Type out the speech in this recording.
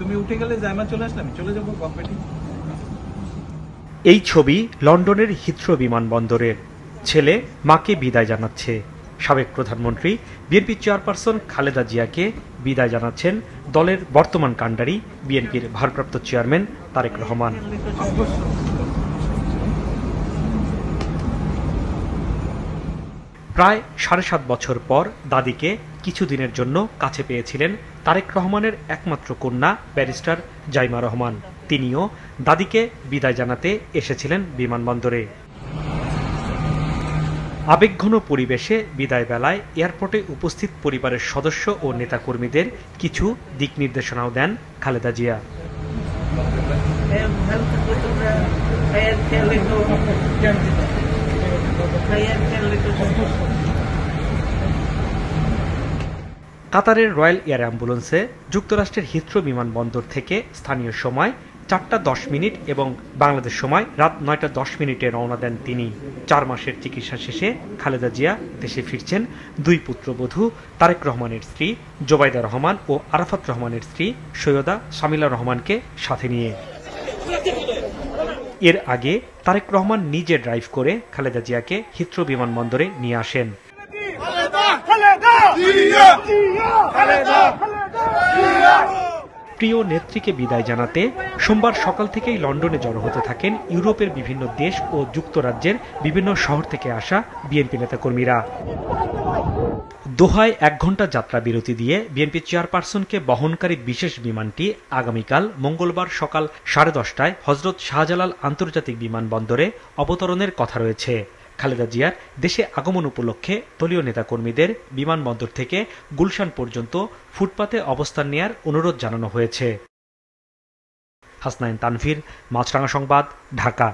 তুমি উঠে গেলে জাইমা চলে আসলে আমি চলে যাবো কম্পিটি। এই ছবি লন্ডনের হিথ্রো বিমানবন্দরের। ছেলে মাকে বিদায় জানাচ্ছে। সাবেক প্রধানমন্ত্রী বিএনপি চেয়ারপারসন খালেদা জিয়াকে বিদায় জানাচ্ছেন দলের বর্তমান কাণ্ডারি বিএনপির ভারপ্রাপ্ত চেয়ারম্যান তারেক রহমান। প্রায় ৭.৫ বছর পর দাদিকে কিছুদিনের জন্য কাছে পেয়েছিলেন তারেক রহমানের একমাত্র কন্যা ব্যারিস্টার জাইমা রহমান। তিনিও দাদিকে বিদায় জানাতে এসেছিলেন বিমানবন্দরে। আবেগঘন পরিবেশে বিদায় বেলায় এয়ারপোর্টে উপস্থিত পরিবারের সদস্য ও নেতাকর্মীদের কিছু দিক নির্দেশনাও দেন খালেদা জিয়া। কাতারের রয়্যাল এয়ার অ্যাম্বুলেন্সে যুক্তরাষ্ট্রের হিথ্রো বিমানবন্দর থেকে স্থানীয় সময় ৪:১০ এবং বাংলাদেশ সময় রাত ৯:১০ রওনা দেন তিনি। ৪ মাসের চিকিৎসা শেষে খালেদা জিয়া দেশে ফিরছেন দুই পুত্রবধূ তারেক রহমানের স্ত্রী জোবাইদা রহমান ও আরাফাত রহমানের স্ত্রী সৈয়দা শামিলা রহমানকে সাথে নিয়ে। এর আগে তারেক রহমান নিজে ড্রাইভ করে খালেদা জিয়াকে হিথ্রো বিমানবন্দরে নিয়ে আসেন। প্রিয় নেত্রীকে বিদায় জানাতে সোমবার সকাল থেকেই লন্ডনে জড়ো হতে থাকেন ইউরোপের বিভিন্ন দেশ ও যুক্তরাজ্যের বিভিন্ন শহর থেকে আসা বিএনপি নেতাকর্মীরা। দোহায় ১ ঘণ্টা যাত্রা বিরতি দিয়ে বিএনপি চেয়ারপারসনকে বহনকারী বিশেষ বিমানটি আগামীকাল মঙ্গলবার সকাল 10:30টায় হযরত শাহজালাল আন্তর্জাতিক বিমানবন্দরে অবতরণের কথা রয়েছে। খালেদা জিয়ার দেশে আগমন উপলক্ষে দলীয় নেতাকর্মীদের বিমানবন্দর থেকে গুলশান পর্যন্ত ফুটপাতে অবস্থান নেয়ার অনুরোধ জানানো হয়েছে। হাসনাইন তানভীর, মাছরাঙা সংবাদ, ঢাকা।